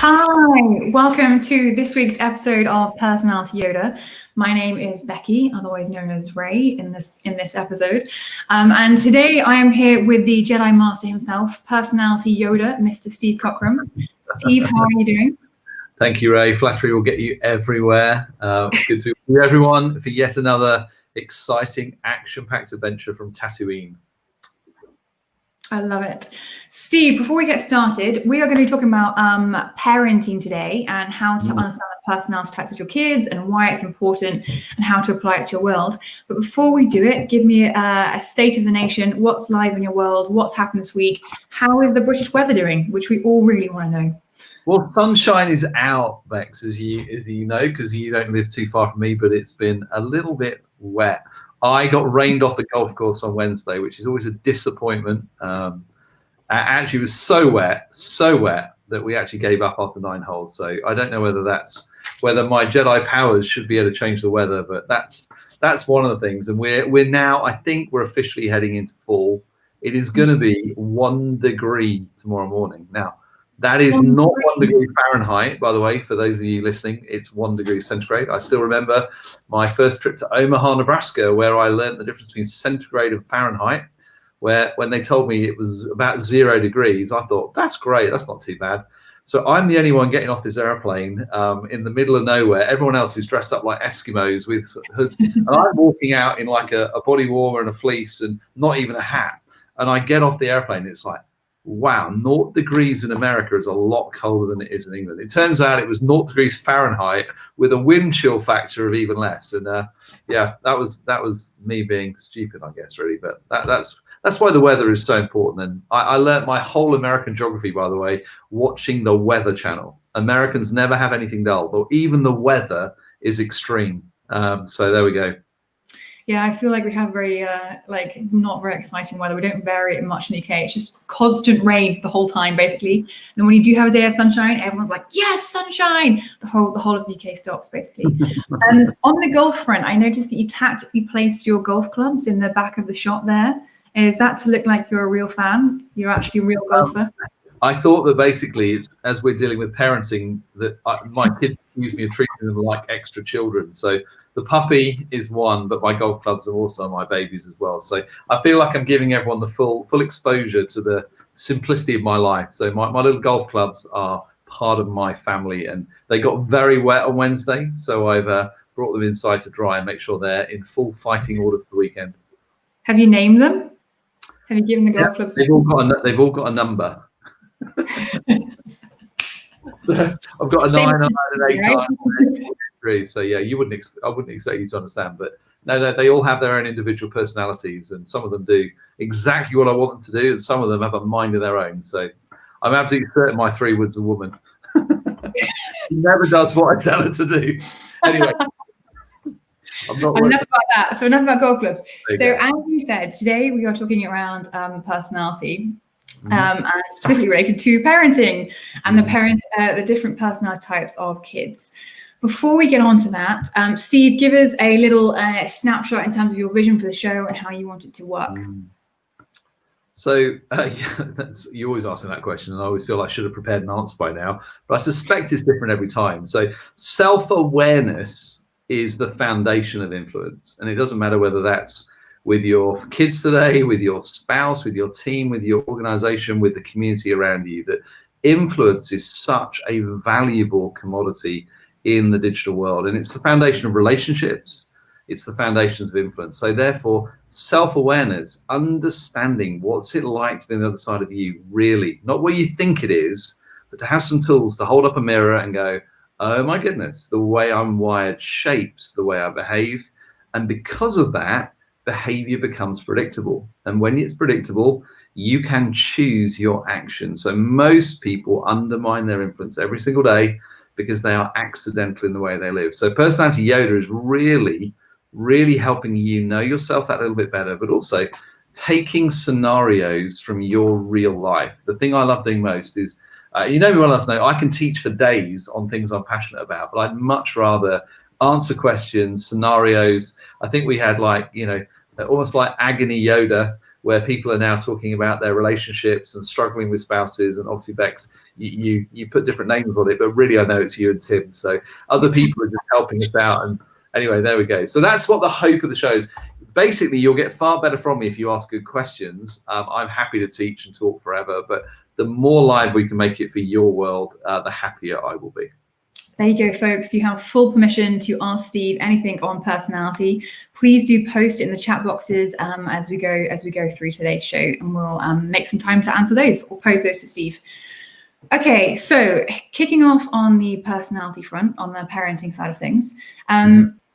Hi, welcome to this week's episode of Personality Yoda. My name is Becky, otherwise known as Ray in this episode. And today I am here with the Jedi Master himself, Personality Yoda, Mr. Steve Cockram. Steve, how are you doing? Thank you, Ray. Flattery will get you everywhere. It's good to be with everyone for yet another exciting, action-packed adventure from Tatooine. I love it. Steve, before we get started, we are going to be talking about parenting today and how to understand the personality types of your kids and why it's important and how to apply it to your world. But before we do it, give me a state of the nation. What's live in your world? What's happened this week? How is the British weather doing? Which we all really want to know. Well, sunshine is out, Bex, as you know, because you don't live too far from me, but it's been a little bit wet. I got rained off the golf course on Wednesday, which is always a disappointment. Actually, it was so wet that we actually gave up after 9 holes. So I don't know whether my Jedi powers should be able to change the weather, but that's one of the things. And we're now, I think we're officially heading into fall. It is going to be 1 degree tomorrow morning. Now, that is not 1 degree Fahrenheit, by the way, for those of you listening. It's 1 degree centigrade. I still remember my first trip to Omaha, Nebraska, where I learned the difference between centigrade and Fahrenheit, where when they told me it was about 0 degrees, I thought, that's great, that's not too bad. So I'm the only one getting off this airplane in the middle of nowhere. Everyone else is dressed up like Eskimos with hoods. And I'm walking out in like a body warmer and a fleece and not even a hat. And I get off the airplane, it's like, wow, 0 degrees in America is a lot colder than it is in England. It turns out it was 0 degrees Fahrenheit with a wind chill factor of even less. And yeah, that was me being stupid, I guess, really. But that's why the weather is so important. And I learnt my whole American geography, by the way, watching the Weather Channel. Americans never have anything dull, but even the weather is extreme. So there we go. Yeah, I feel like we have very, not very exciting weather. We don't vary it much in the UK. It's just constant rain the whole time, basically. And when you do have a day of sunshine, everyone's like, yes, sunshine! The whole of the UK stops, basically. On the golf front, I noticed that you tactically placed your golf clubs in the back of the shot there. Is that to look like you're a real fan? You're actually a real golfer? I thought that basically, it's, as we're dealing with parenting, that my kids accuse me of treating them like extra children. So the puppy is one, but my golf clubs are also my babies as well. So I feel like I'm giving everyone the full exposure to the simplicity of my life. So my little golf clubs are part of my family, and they got very wet on Wednesday. So I've brought them inside to dry and make sure they're in full fighting order for the weekend. Have you named them? Have you given the golf clubs? They've all got a number. So I've got a 9 iron, an 8 iron, and 3. So yeah, I wouldn't expect you to understand, but no, they all have their own individual personalities, and some of them do exactly what I want them to do, and some of them have a mind of their own. So I'm absolutely certain my 3-wood's a woman. She never does what I tell her to do. Anyway. Enough about that. So enough about golf clubs. So as you said, today we are talking around personality. And specifically related to parenting and the different personality types of kids. Before we get on to that, Steve, give us a little snapshot in terms of your vision for the show and how you want it to work. So you always ask me that question, and I always feel I should have prepared an answer by now, but I suspect it's different every time. So self-awareness is the foundation of influence, and it doesn't matter whether that's with your kids today, with your spouse, with your team, with your organization, with the community around you. That influence is such a valuable commodity in the digital world, and it's the foundation of relationships. It's the foundations of influence. So therefore, self-awareness, understanding what's it like to be on the other side of you, really, not what you think it is, but to have some tools to hold up a mirror and go, oh my goodness, the way I'm wired shapes the way I behave. And because of that, behavior becomes predictable. And when it's predictable, you can choose your action. So most people undermine their influence every single day because they are accidental in the way they live. So Personality Yoda is really, really helping you know yourself that little bit better, but also taking scenarios from your real life. The thing I love doing most is, you know me well enough to know I can teach for days on things I'm passionate about, but I'd much rather answer questions, scenarios. I think we had almost like agony Yoda, where people are now talking about their relationships and struggling with spouses. And obviously, Bex, you put different names on it, but really I know it's you and Tim. So other people are just helping us out. And anyway, there we go. So that's what the hope of the show is. Basically, you'll get far better from me if you ask good questions. I'm happy to teach and talk forever, but the more live we can make it for your world, the happier I will be. There you go, folks. You have full permission to ask Steve anything on personality. Please do post it in the chat boxes as we go through today's show, and we'll make some time to answer those or pose those to Steve. Okay, so kicking off on the personality front, on the parenting side of things,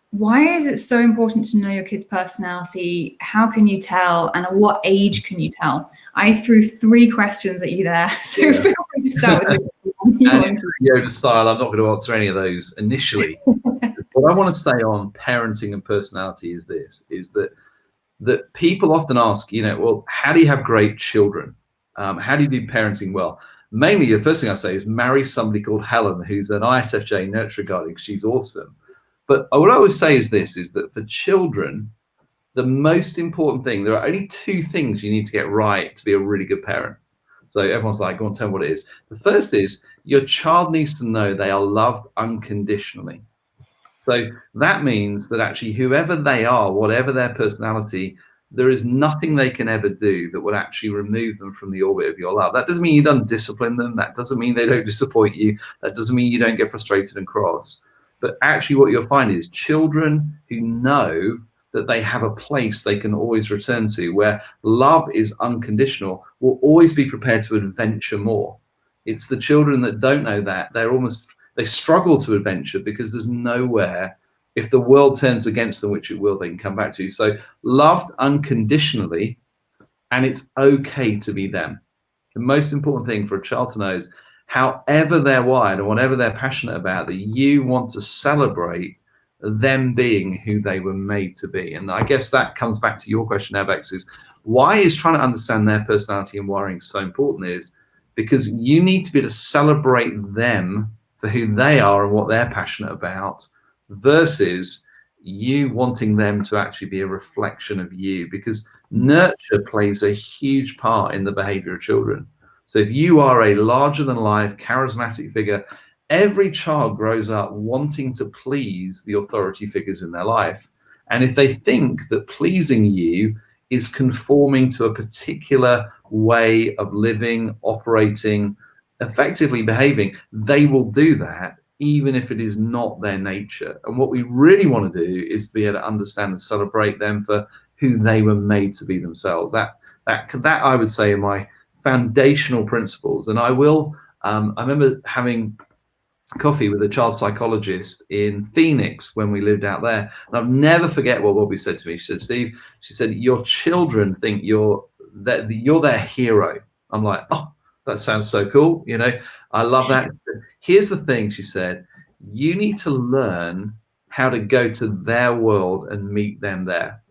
why is it so important to know your kid's personality? How can you tell, and at what age can you tell? I threw 3 questions at you there, so feel free to start with Yoda style, I'm not going to answer any of those initially. What I want to say on parenting and personality is this: is that people often ask, well, how do you have great children? How do you do parenting well? Mainly, the first thing I say is marry somebody called Helen, who's an ISFJ nurture guardian. She's awesome. But what I always say is this: is that for children, the most important thing, there are only 2 things you need to get right to be a really good parent. So everyone's like, go on, tell me what it is. The first is your child needs to know they are loved unconditionally. So that means that actually whoever they are, whatever their personality, there is nothing they can ever do that would actually remove them from the orbit of your love. That doesn't mean you don't discipline them. That doesn't mean they don't disappoint you. That doesn't mean you don't get frustrated and cross. But actually what you'll find is children who know that they have a place they can always return to, where love is unconditional, will always be prepared to adventure more. It's the children that don't know that. They struggle to adventure because there's nowhere, if the world turns against them, which it will, they can come back to. So loved unconditionally, and it's okay to be them. The most important thing for a child to know is, however they're wired and whatever they're passionate about, that you want to celebrate them being who they were made to be. And I guess that comes back to your question, Bex, is why is trying to understand their personality and wiring so important? Is because you need to be able to celebrate them for who they are and what they're passionate about, versus you wanting them to actually be a reflection of you, because nurture plays a huge part in the behavior of children. So if you are a larger than life charismatic figure, every child grows up wanting to please the authority figures in their life. And if they think that pleasing you is conforming to a particular way of living, operating, effectively behaving, they will do that even if it is not their nature. And what we really want to do is be able to understand and celebrate them for who they were made to be themselves. That I would say are my foundational principles. And I remember having coffee with a child psychologist in Phoenix when we lived out there, and I'll never forget what Bobby said to me. She said, Steve, she said, your children think you're their hero. I'm like, oh, that sounds so cool. I love that. Here's the thing, she said, you need to learn how to go to their world and meet them there.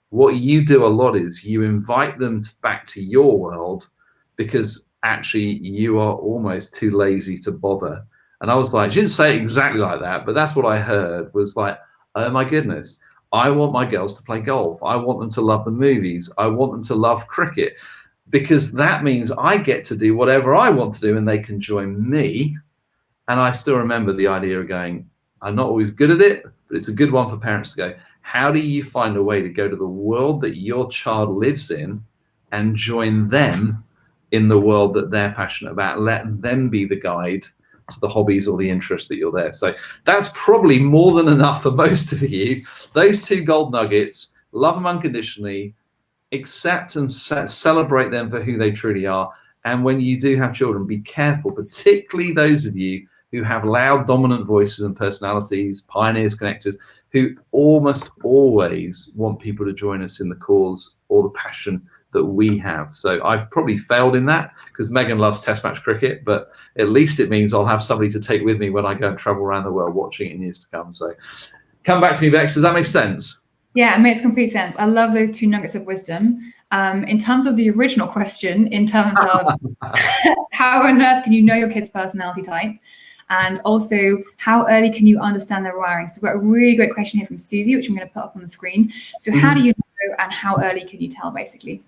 What you do a lot is you invite them back to your world because actually you are almost too lazy to bother. And I was like, she didn't say it exactly like that, but that's what I heard, was like, oh my goodness, I want my girls to play golf. I want them to love the movies. I want them to love cricket, because that means I get to do whatever I want to do and they can join me. And I still remember the idea of going, I'm not always good at it, but it's a good one for parents to go, how do you find a way to go to the world that your child lives in and join them in the world that they're passionate about? Let them be the guide to the hobbies or the interests that you're there. So that's probably more than enough for most of you. Those 2 gold nuggets: love them unconditionally, accept and celebrate them for who they truly are. And when you do have children, be careful, particularly those of you who have loud, dominant voices and personalities, pioneers, connectors, who almost always want people to join us in the cause or the passion that we have. So I've probably failed in that, because Megan loves test match cricket, but at least it means I'll have somebody to take with me when I go and travel around the world watching it in years to come. So come back to me, Bex. Does that make sense? Yeah, it makes complete sense. I love those 2 nuggets of wisdom. In terms of the original question, in terms of how on earth can you know your kid's personality type? And also, how early can you understand their wiring? So we've got a really great question here from Susie, which I'm going to put up on the screen. So how do you know, and how early can you tell, basically?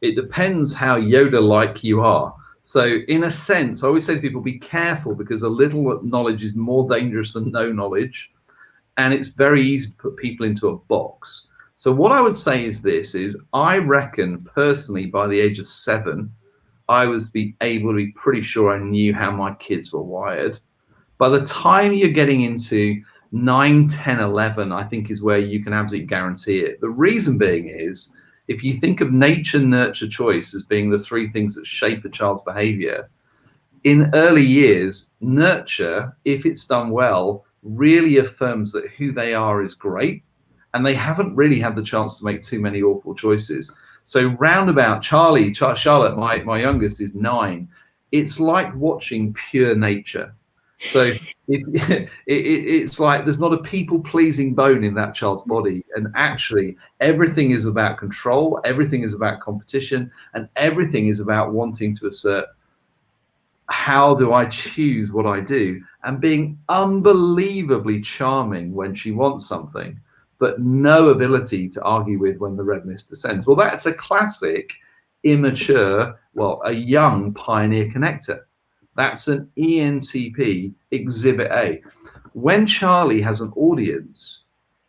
It depends how Yoda-like you are. So in a sense, I always say to people, be careful, because a little knowledge is more dangerous than no knowledge. And it's very easy to put people into a box. So what I would say is this, is I reckon personally by the age of 7, I was able to be pretty sure I knew how my kids were wired. By the time you're getting into 9, 10, 11, I think is where you can absolutely guarantee it. The reason being is, if you think of nature, nurture, choice as being the 3 things that shape a child's behavior, in early years, nurture, if it's done well, really affirms that who they are is great, and they haven't really had the chance to make too many awful choices. So roundabout, Charlotte, my youngest, is 9. It's like watching pure nature. So it's like there's not a people-pleasing bone in that child's body, and actually everything is about control, everything is about competition, and everything is about wanting to assert, how do I choose what I do, and being unbelievably charming when she wants something, but no ability to argue with when the red mist descends. Well, that's a classic immature, well, a young pioneer connector. That's an ENTP exhibit A. When Charlie has an audience,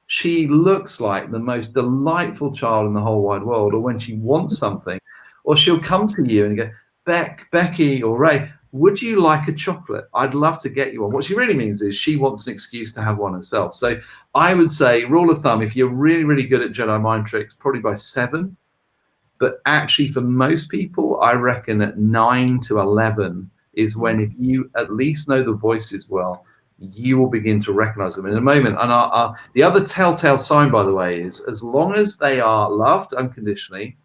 she looks like the most delightful child in the whole wide world. Or when she wants something, or she'll come to you and go, Becky or Ray, would you like a chocolate? I'd love to get you one. What she really means is she wants an excuse to have one herself. So I would say, rule of thumb, if you're really, really good at Jedi mind tricks, probably by 7. But actually, for most people, I reckon at 9 to 11 is when, if you at least know the voices well, you will begin to recognize them in a moment. And the other telltale sign, by the way, is as long as they are loved unconditionally,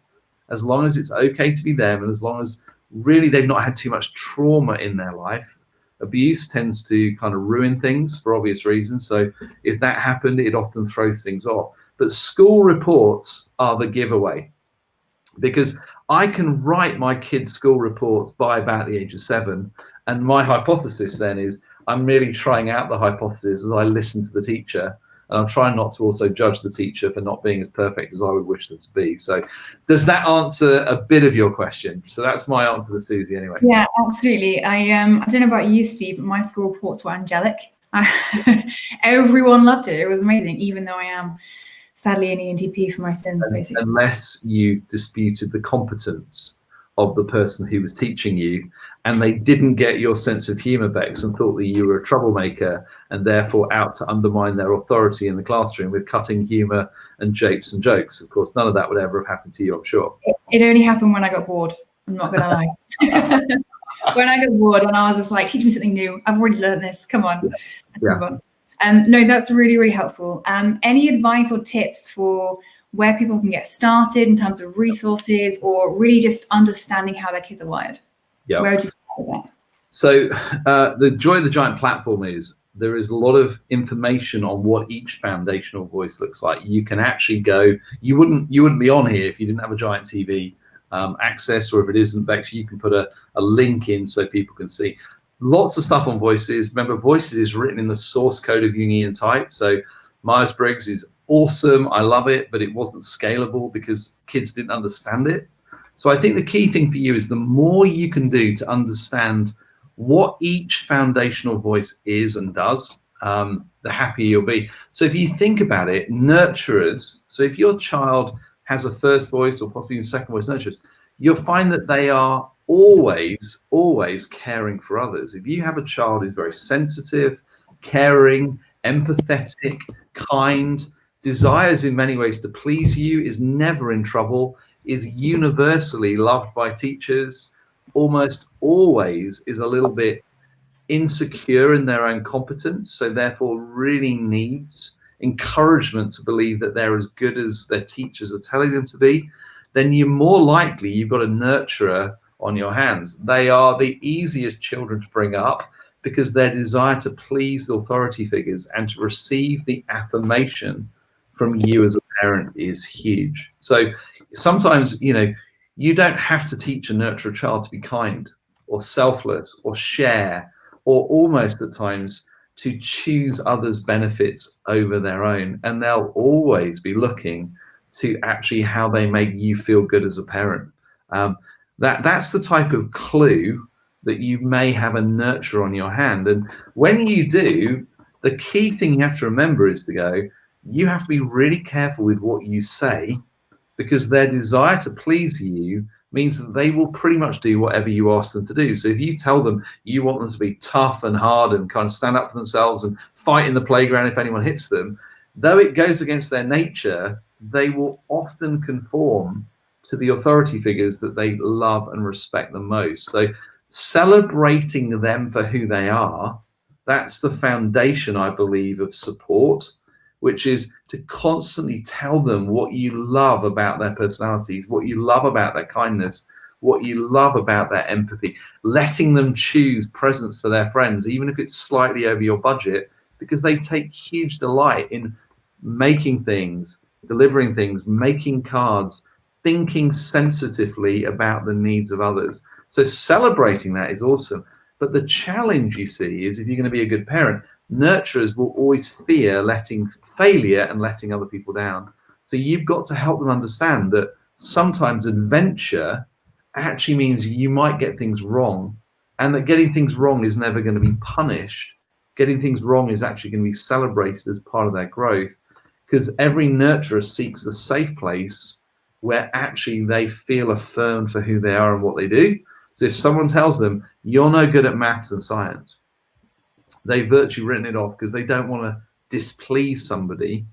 as long as it's okay to be them, and as long as really they've not had too much trauma in their life. Abuse tends to kind of ruin things for obvious reasons. So if that happened, it often throws things off. But school reports are the giveaway, because I can write my kids' school reports by about the age of 7. And my hypothesis then is, I'm really trying out the hypothesis as I listen to the teacher, and I'm trying not to also judge the teacher for not being as perfect as I would wish them to be. So does that answer a bit of your question? So that's my answer to Susie anyway. Yeah, absolutely. I don't know about you, Steve, but my school reports were angelic. Everyone loved it. It was amazing, even though I am sadly an ENTP for my sins, basically. Unless you disputed the competence of the person who was teaching you, and they didn't get your sense of humor, Bex, and thought that you were a troublemaker and therefore out to undermine their authority in the classroom with cutting humor and japes and jokes. Of course, none of that would ever have happened to you, I'm sure. It only happened when I got bored. I'm not gonna lie. When I got bored and I was just like, teach me something new. I've already learned this. Come on, let's move on. No, that's really, really helpful. Any advice or tips for where people can get started in terms of resources, or really just understanding how their kids are wired? Yeah. Where would you start with that? So the joy of the Giant platform is there is a lot of information on what each foundational voice looks like. You can actually go, you wouldn't be on here if you didn't have a Giant TV access, or if it isn't, Bex, you can put a link in so people can see. Lots of stuff on voices. Remember, voices is written in the source code of Jungian type. So Myers-Briggs is awesome. I love it, but it wasn't scalable because kids didn't understand it. So I think the key thing for you is the more you can do to understand what each foundational voice is and does, the happier you'll be. So if you think about it, nurturers, so if your child has a first voice or possibly even second voice nurturers, you'll find that they are always caring for others. If you have a child who's very sensitive, caring, empathetic, kind, desires in many ways to please you, is never in trouble, is universally loved by teachers, almost always is a little bit insecure in their own competence, so therefore really needs encouragement to believe that they're as good as their teachers are telling them to be, then you're more likely you've got a nurturer on your hands. They are the easiest children to bring up because their desire to please the authority figures and to receive the affirmation from you as a parent is huge. So sometimes, you don't have to teach and nurture a child to be kind or selfless or share, or almost at times to choose others' benefits over their own. And they'll always be looking to actually how they make you feel good as a parent. That's the type of clue that you may have a nurture on your hand. And when you do, the key thing you have to remember is to go, you have to be really careful with what you say, because their desire to please you means that they will pretty much do whatever you ask them to do. So if you tell them you want them to be tough and hard and kind of stand up for themselves and fight in the playground if anyone hits them, though it goes against their nature, they will often conform to the authority figures that they love and respect the most. So celebrating them for who they are, that's the foundation, I believe, of support, which is to constantly tell them what you love about their personalities, what you love about their kindness, what you love about their empathy, letting them choose presents for their friends, even if it's slightly over your budget, because they take huge delight in making things, delivering things, making cards, thinking sensitively about the needs of others. So celebrating that is awesome. But the challenge you see is, if you're going to be a good parent, nurturers will always fear letting failure and letting other people down. So you've got to help them understand that sometimes adventure actually means you might get things wrong, and that getting things wrong is never going to be punished. Getting things wrong is actually going to be celebrated as part of their growth, because every nurturer seeks the safe place where actually they feel affirmed for who they are and what they do. So if someone tells them you're no good at maths and science, they've virtually written it off, because they don't want to displease somebody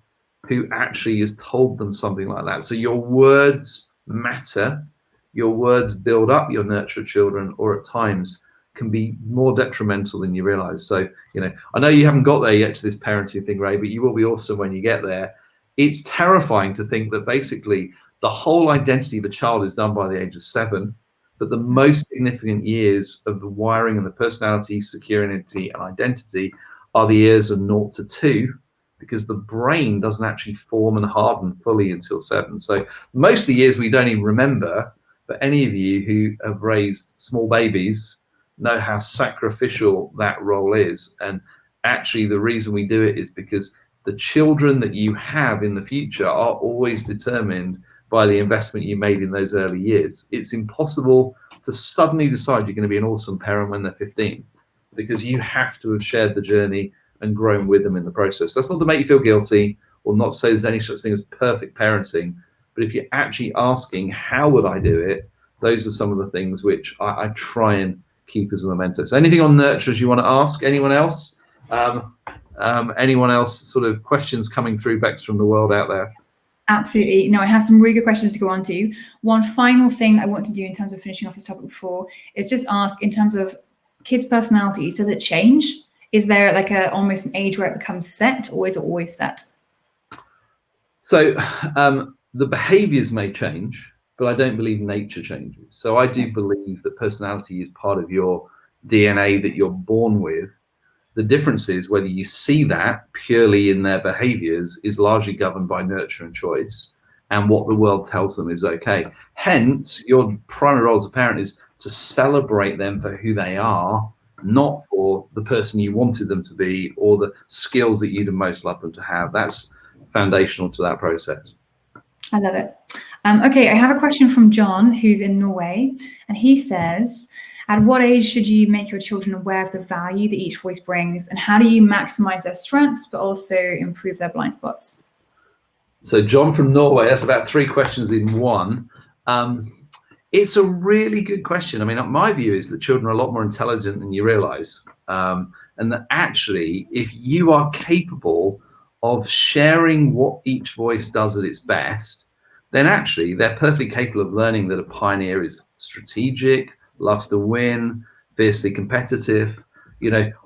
who actually has told them something like that. So your words matter. Your words build up your nurture children, or at times can be more detrimental than you realize. So, I know you haven't got there yet to this parenting thing, Ray, but you will be awesome when you get there. It's terrifying to think that basically the whole identity of a child is done by the age of 7, but the most significant years of the wiring and the personality, security, and identity are the years of 0 to 2, because the brain doesn't actually form and harden fully until 7. So most of the years we don't even remember, but any of you who have raised small babies know how sacrificial that role is. And actually the reason we do it is because the children that you have in the future are always determined by the investment you made in those early years. It's impossible to suddenly decide you're going to be an awesome parent when they're 15, because you have to have shared the journey and grown with them in the process. That's not to make you feel guilty or not say there's any such thing as perfect parenting, but if you're actually asking, how would I do it? Those are some of the things which I try and keep as a memento. So anything on nurturers you want to ask? Anyone else? Anyone else? Sort of questions coming through, Bex, from the world out there? Absolutely. No, I have some really good questions to go on to. One final thing I want to do in terms of finishing off this topic before is just ask, in terms of kids' personalities, does it change? Is there like almost an age where it becomes set, or is it always set? So the behaviors may change, but I don't believe nature changes. So I do believe that personality is part of your DNA that you're born with. The difference is whether you see that purely in their behaviors is largely governed by nurture and choice, and what the world tells them is okay. Hence, your primary role as a parent is to celebrate them for who they are, not for the person you wanted them to be or the skills that you'd most love them to have. That's foundational to that process. I love it. Okay, I have a question from John, who's in Norway, and he says, at what age should you make your children aware of the value that each voice brings, and how do you maximize their strengths but also improve their blind spots? So John from Norway, that's about 3 questions in one. It's a really good question. I mean, my view is that children are a lot more intelligent than you realize. And that actually, if you are capable of sharing what each voice does at its best, then actually they're perfectly capable of learning that a pioneer is strategic, loves to win, fiercely competitive,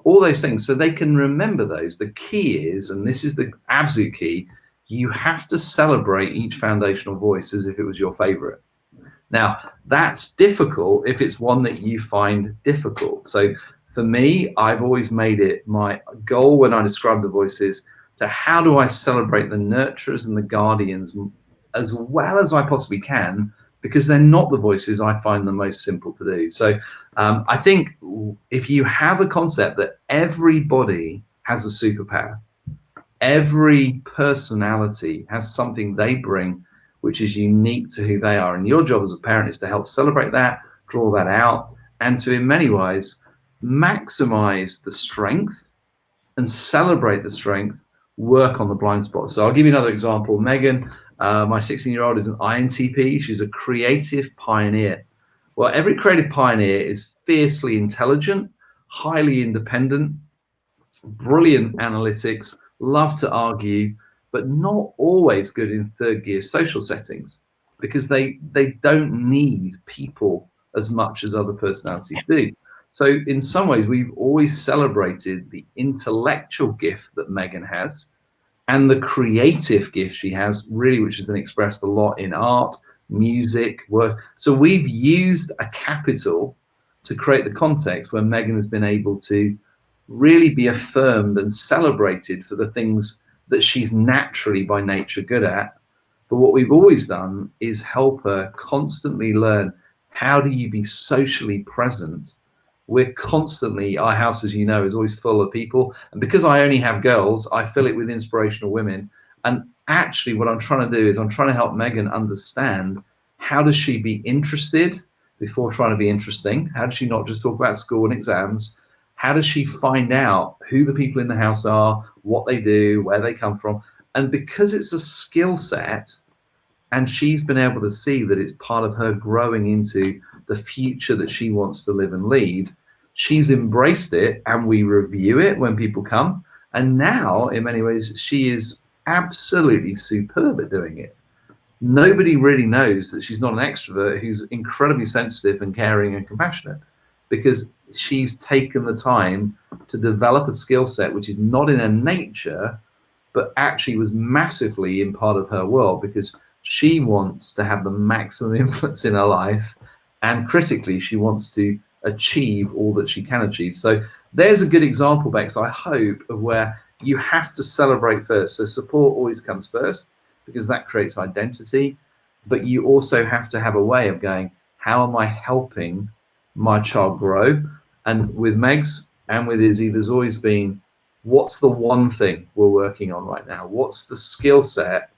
all those things. So they can remember those. The key is, and this is the absolute key, you have to celebrate each foundational voice as if it was your favorite. Now, that's difficult if it's one that you find difficult. So for me, I've always made it my goal when I describe the voices to how do I celebrate the nurturers and the guardians as well as I possibly can, because they're not the voices I find the most simple to do. So I think if you have a concept that everybody has a superpower, every personality has something they bring which is unique to who they are. And your job as a parent is to help celebrate that, draw that out, and to, in many ways, maximize the strength and celebrate the strength, work on the blind spots. So I'll give you another example. Megan, my 16-year-old, is an INTP. She's a creative pioneer. Well, every creative pioneer is fiercely intelligent, highly independent, brilliant analytics, love to argue, but not always good in third gear social settings because they don't need people as much as other personalities do. So in some ways, we've always celebrated the intellectual gift that Megan has and the creative gift she has, really, which has been expressed a lot in art, music, work. So we've used a capital to create the context where Megan has been able to really be affirmed and celebrated for the things that she's naturally by nature good at. But what we've always done is help her constantly learn, how do you be socially present? We're constantly, our house, as you know, is always full of people. And because I only have girls, I fill it with inspirational women. And actually what I'm trying to do is I'm trying to help Megan understand, how does she be interested before trying to be interesting? How does she not just talk about school and exams? How does she find out who the people in the house are, what they do, where they come from? And because it's a skill set, and she's been able to see that it's part of her growing into the future that she wants to live and lead, she's embraced it, and we review it when people come. And now, in many ways, she is absolutely superb at doing it. Nobody really knows that she's not an extrovert who's incredibly sensitive and caring and compassionate, because she's taken the time to develop a skill set which is not in her nature, but actually was massively in part of her world, because she wants to have the maximum influence in her life, and critically, she wants to achieve all that she can achieve. So there's a good example, Bex, I hope, of where you have to celebrate first. So support always comes first, because that creates identity, but you also have to have a way of going, how am I helping my child grow? And with Megs and with Izzy, there's always been, what's the one thing we're working on right now? What's the skill set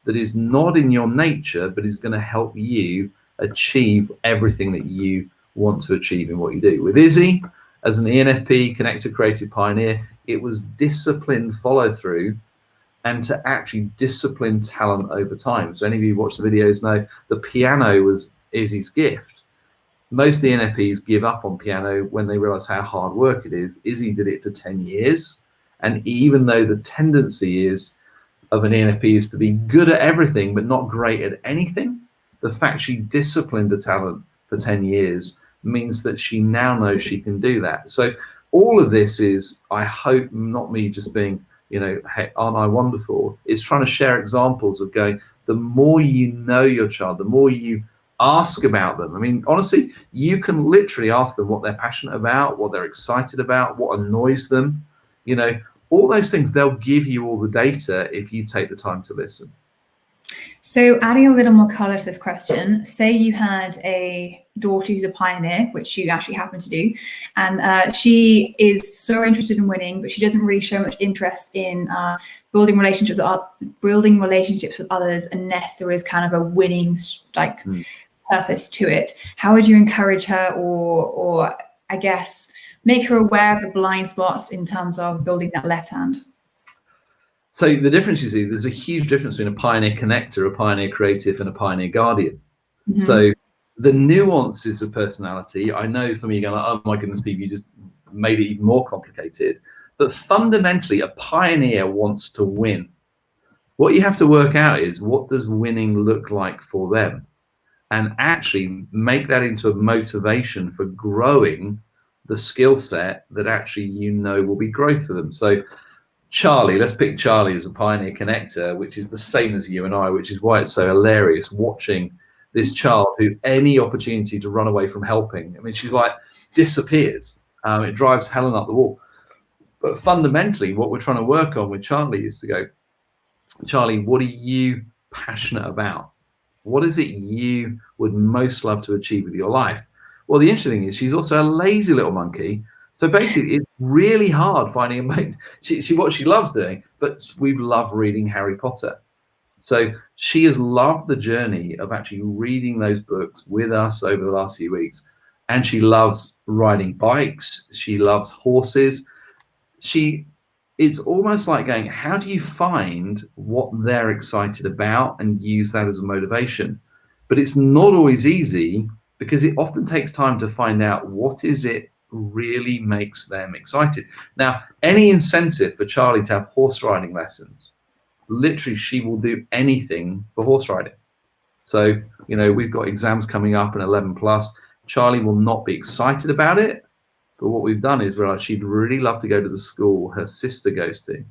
that is not in your nature, but is going to help you achieve everything that you want to achieve in what you do? With Izzy, as an ENFP, connected creative pioneer, it was disciplined follow through, and to actually discipline talent over time. So any of you who watch the videos know the piano was Izzy's gift. Most ENFPs give up on piano when they realize how hard work it is. Izzy did it for 10 years. And even though the tendency is of an ENFP is to be good at everything, but not great at anything, the fact she disciplined a talent for 10 years means that she now knows she can do that. So all of this is, I hope, not me just being, you know, hey, aren't I wonderful? It's trying to share examples of going, the more you know your child, the more you ask about them. I mean, honestly, you can literally ask them what they're passionate about, what they're excited about, what annoys them, you know, all those things. They'll give you all the data if you take the time to listen. So adding a little more color to this question, say you had a daughter who's a pioneer, which you actually happen to do, and she is so interested in winning, but she doesn't really show much interest in building relationships with others unless there is kind of a winning purpose to it. How would you encourage her, or I guess make her aware of the blind spots in terms of building that left hand? So the difference, you see, there's a huge difference between a pioneer connector, a pioneer creative, and a pioneer guardian. Mm-hmm. So the nuances of personality, I know some of you are going, oh my goodness, Steve, you just made it even more complicated. But fundamentally, a pioneer wants to win. What you have to work out is, what does winning look like for them? And actually make that into a motivation for growing the skill set that actually you know will be growth for them. So Charlie, let's pick Charlie as a pioneer connector, which is the same as you and I, which is why it's so hilarious watching this child who any opportunity to run away from helping, I mean, she's like disappears. It drives Helen up the wall. But fundamentally, what we're trying to work on with Charlie is to go, Charlie, what are you passionate about? What is it you would most love to achieve with your life? Well, the interesting thing is she's also a lazy little monkey. So basically, it's really hard finding a mate. What she loves doing, but we love reading Harry Potter. So she has loved the journey of actually reading those books with us over the last few weeks. And she loves riding bikes. She loves horses. It's almost like going, how do you find what they're excited about and use that as a motivation? But it's not always easy, because it often takes time to find out what is it really makes them excited. Now, any incentive for Charlie to have horse riding lessons, literally she will do anything for horse riding. So, we've got exams coming up in 11 plus. Charlie will not be excited about it, but what we've done is realize she'd really love to go to the school her sister goes to.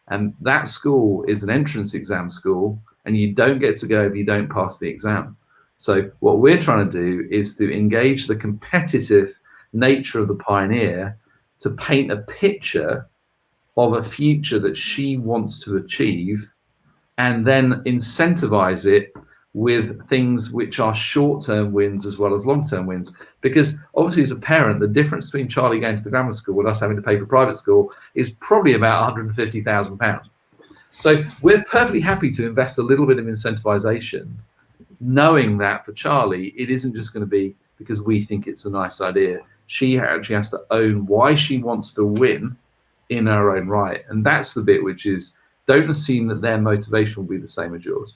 And that school is an entrance exam school, and you don't get to go if you don't pass the exam. So what we're trying to do is to engage the competitive nature of the pioneer to paint a picture of a future that she wants to achieve, and then incentivize it with things which are short-term wins as well as long-term wins. Because obviously, as a parent, the difference between Charlie going to the grammar school and us having to pay for private school is probably about £150,000. So we're perfectly happy to invest a little bit of incentivization, knowing that for Charlie, it isn't just going to be because we think it's a nice idea. She actually has to own why she wants to win in her own right. And that's the bit which is, don't assume that their motivation will be the same as yours.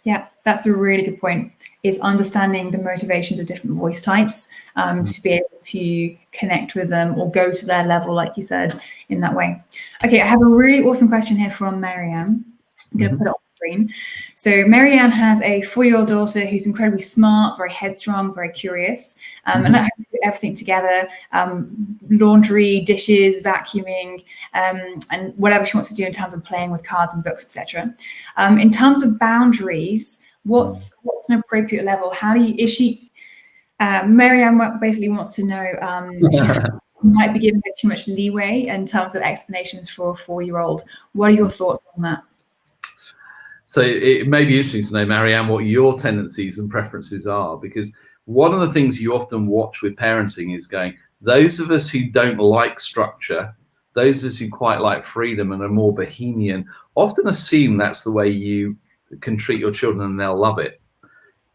Yeah, that's a really good point, is understanding the motivations of different voice types to be able to connect with them or go to their level, like you said, in that way. Okay, I have a really awesome question here from Marianne. I'm going to put it on screen. So Marianne has a 4-year-old daughter who's incredibly smart, very headstrong, very curious, and let her do everything together, laundry, dishes, vacuuming, and whatever she wants to do in terms of playing with cards and books, etc. In terms of boundaries, what's an appropriate level? How do you, is she, Marianne basically wants to know, she might be giving her too much leeway in terms of explanations for a 4-year-old. What are your thoughts on that? So it may be interesting to know, Marianne, what your tendencies and preferences are, because one of the things you often watch with parenting is going, those of us who don't like structure, those of us who quite like freedom and are more bohemian, often assume that's the way you can treat your children and they'll love it.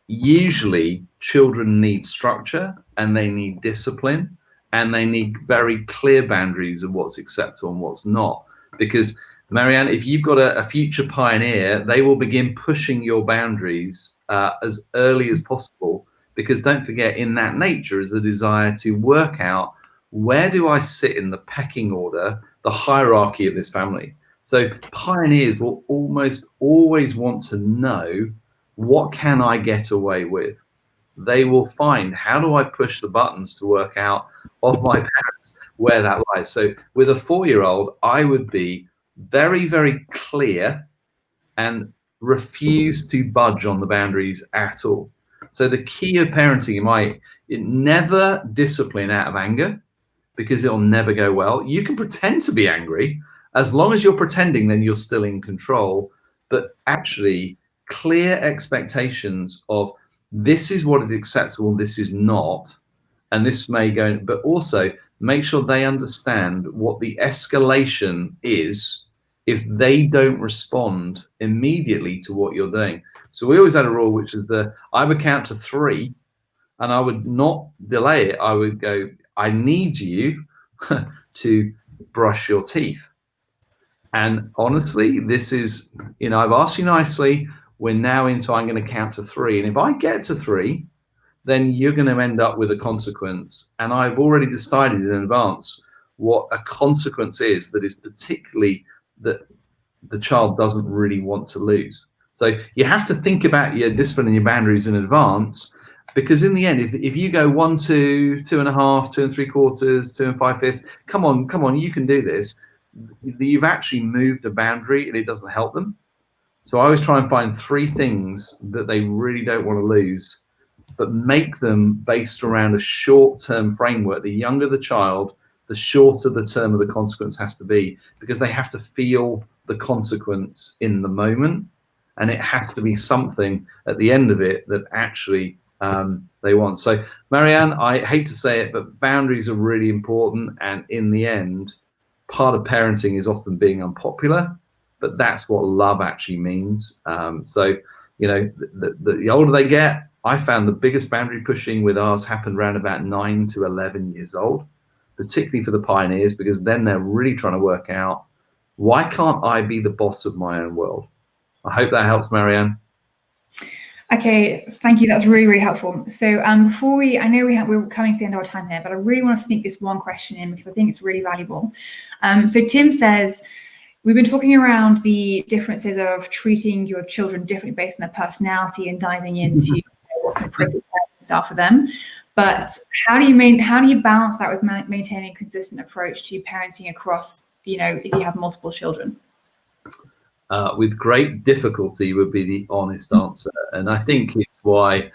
Usually children need structure, and they need discipline, and they need very clear boundaries of what's acceptable and what's not. Because Marianne, if you've got a future pioneer, they will begin pushing your boundaries as early as possible, because don't forget, in that nature is the desire to work out, where do I sit in the pecking order, the hierarchy of this family. So pioneers will almost always want to know, what can I get away with? They will find, how do I push the buttons to work out of my parents where that lies. So with a 4-year-old, I would be very, very clear and refuse to budge on the boundaries at all. So the key of parenting, never discipline out of anger, because it'll never go well. You can pretend to be angry. As long as you're pretending, then you're still in control. But actually, clear expectations of, this is what is acceptable, this is not, and this may go, but also make sure they understand what the escalation is if they don't respond immediately to what you're doing. So we always had a rule, which is I would count to 3, and I would not delay it. I would go, I need you to brush your teeth. And honestly, this is, I've asked you nicely. We're now into, I'm going to count to 3. And if I get to 3, then you're going to end up with a consequence. And I've already decided in advance what a consequence is that is particularly that the child doesn't really want to lose. So you have to think about your discipline and your boundaries in advance, because in the end, if you go 1, 2, 2.5, 2 3/4, 2 5/5, come on, you can do this. You've actually moved a boundary and it doesn't help them. So I always try and find 3 things that they really don't want to lose, but make them based around a short-term framework. The younger the child, the shorter the term of the consequence has to be, because they have to feel the consequence in the moment, and it has to be something at the end of it that actually they want. So Marianne, I hate to say it, but boundaries are really important, and in the end, part of parenting is often being unpopular, but that's what love actually means. So, you know, the older they get, I found the biggest boundary pushing with ours happened around about 9 to 11 years old, particularly for the pioneers, because then they're really trying to work out, why can't I be the boss of my own world? I hope that helps, Marianne. Okay, thank you. That's really, really helpful. So before I know we're coming to the end of our time here, but I really want to sneak this one question in because I think it's really valuable. So Tim says, we've been talking around the differences of treating your children differently based on their personality and diving into what's an appropriate parenting style for them. But how do you balance that with maintaining a consistent approach to parenting across, if you have multiple children? With great difficulty would be the honest answer. And I think it's why,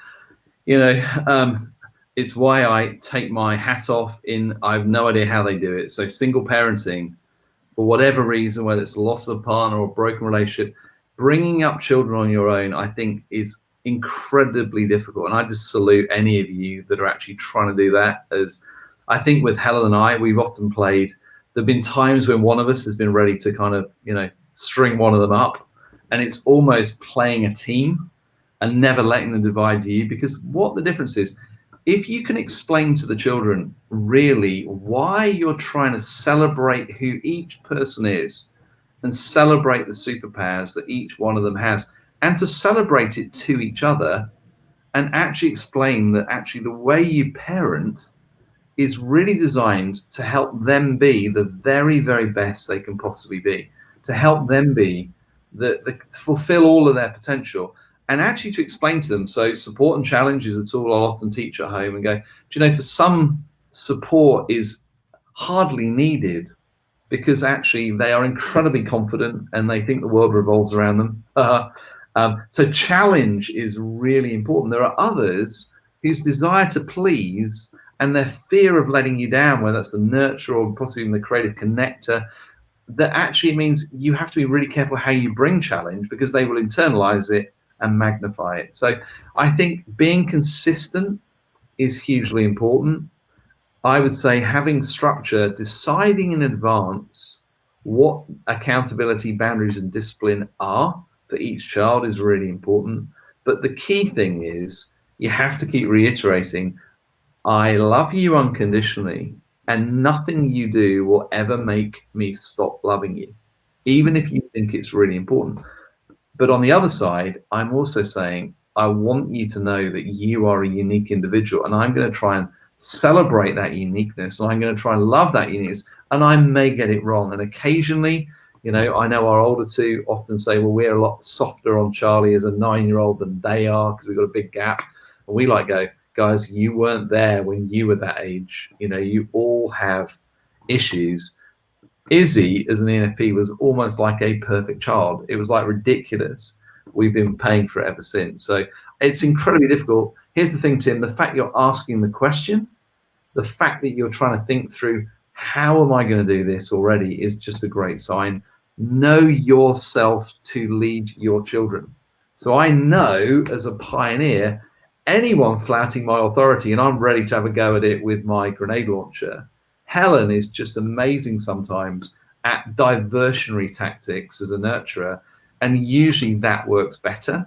it's why I take my hat off I have no idea how they do it. So single parenting, for whatever reason, whether it's the loss of a partner or a broken relationship, bringing up children on your own, I think is incredibly difficult. And I just salute any of you that are actually trying to do that. As I think with Helen and I, we've often played, there've been times when one of us has been ready to kind of, string one of them up, and it's almost playing a team and never letting them divide you. Because what the difference is, if you can explain to the children really why you're trying to celebrate who each person is and celebrate the superpowers that each one of them has, and to celebrate it to each other, and actually explain that actually the way you parent is really designed to help them be the very, very best they can possibly be, to help them be fulfill all of their potential, and actually to explain to them. So support and challenge is a tool I'll often teach at home and go, for some, support is hardly needed because actually they are incredibly confident and they think the world revolves around them. So challenge is really important. There are others whose desire to please and their fear of letting you down, whether that's the nurturer or possibly even the creative connector, that actually means you have to be really careful how you bring challenge, because they will internalize it and magnify it. So I think being consistent is hugely important. I would say having structure, deciding in advance what accountability, boundaries, and discipline are for each child is really important. But the key thing is you have to keep reiterating, I love you unconditionally, and nothing you do will ever make me stop loving you, even if you think it's really important. But on the other side, I'm also saying, I want you to know that you are a unique individual, and I'm going to try and celebrate that uniqueness, and I'm going to try and love that uniqueness, and I may get it wrong. And occasionally, I know our older two often say, well, we're a lot softer on Charlie as a 9-year-old than they are because we've got a big gap. And we go, guys, you weren't there when you were that age. You all have issues. Izzy, as an ENFP, was almost like a perfect child. It was like ridiculous. We've been paying for it ever since. So it's incredibly difficult. Here's the thing, Tim, the fact you're asking the question, the fact that you're trying to think through, how am I going to do this already, is just a great sign. Know yourself to lead your children. So I know as a pioneer, anyone flouting my authority, and I'm ready to have a go at it with my grenade launcher. Helen is just amazing sometimes at diversionary tactics as a nurturer, and usually that works better.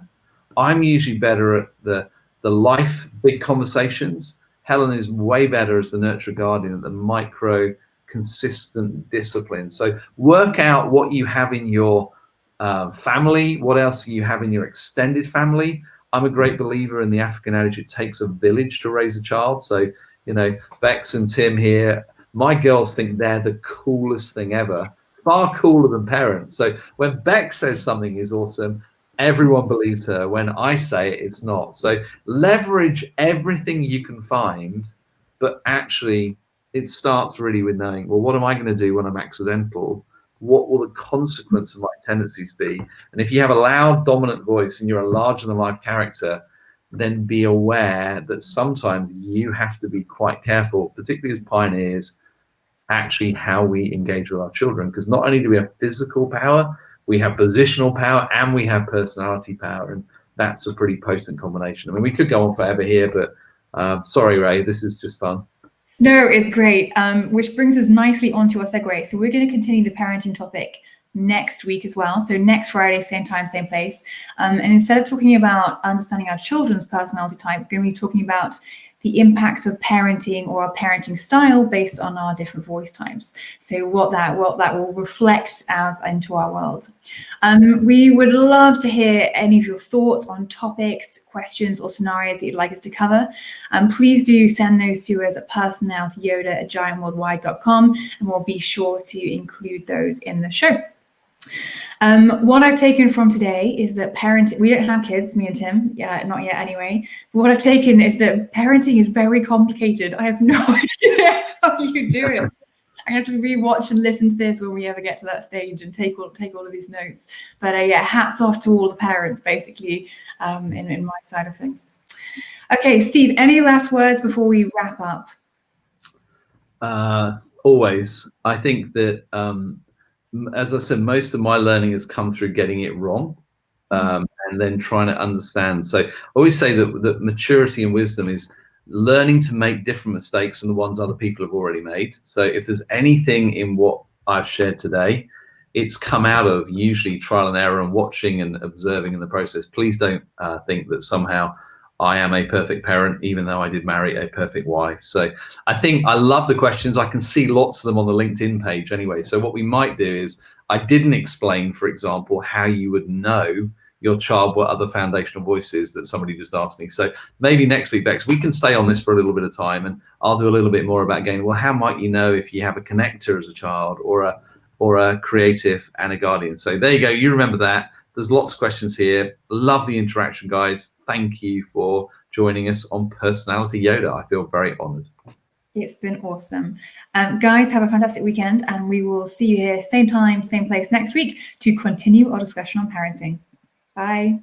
I'm usually better at the life big conversations. Helen is way better as the nurture guardian at the micro consistent discipline. So work out what you have in your family, what else you have in your extended family. I'm a great believer in the African adage, it takes a village to raise a child. So, Bex and Tim here, my girls think they're the coolest thing ever, far cooler than parents. So when Bex says something is awesome, everyone believes her. When I say it, it's not. So leverage everything you can find, but actually it starts really with knowing, well, what am I going to do when I'm accidental? What will the consequence of my tendencies be? And if you have a loud, dominant voice and you're a larger-than-life character, then be aware that sometimes you have to be quite careful, particularly as pioneers, actually how we engage with our children. Because not only do we have physical power, we have positional power and we have personality power. And that's a pretty potent combination. I mean, we could go on forever here, but sorry, Ray, this is just fun. No, it's great, which brings us nicely onto our segue. So we're going to continue the parenting topic next week as well. So next Friday, same time, same place. And instead of talking about understanding our children's personality type, we're going to be talking about the impact of parenting or our parenting style based on our different voice types. So what that will reflect as into our world. We would love to hear any of your thoughts on topics, questions, or scenarios that you'd like us to cover. Please do send those to us at personalityyoda@giantworldwide.com, and we'll be sure to include those in the show. What I've taken from today is that we don't have kids, me and Tim, not yet anyway. But what I've taken is that parenting is very complicated. I have no idea how you do it. I'm going to have to rewatch and listen to this when we ever get to that stage and take all of these notes. But yeah, hats off to all the parents, basically, in my side of things. Okay, Steve, any last words before we wrap up? Always. I think that, as I said, most of my learning has come through getting it wrong, and then trying to understand. So I always say that maturity and wisdom is learning to make different mistakes than the ones other people have already made. So if there's anything in what I've shared today, it's come out of usually trial and error and watching and observing in the process. Please don't think that somehow I am a perfect parent, even though I did marry a perfect wife. So I think I love the questions. I can see lots of them on the LinkedIn page anyway. So what we might do is, I didn't explain, for example, how you would know your child what other foundational voices that somebody just asked me. So maybe next week, Bex, we can stay on this for a little bit of time, and I'll do a little bit more about going, well, how might you know if you have a connector as a child, or a creative and a guardian? So there you go. You remember that. There's lots of questions here. Love the interaction, guys. Thank you for joining us on Personality Yoda. I feel very honored. It's been awesome. Guys, have a fantastic weekend, and we will see you here same time, same place next week to continue our discussion on parenting. Bye.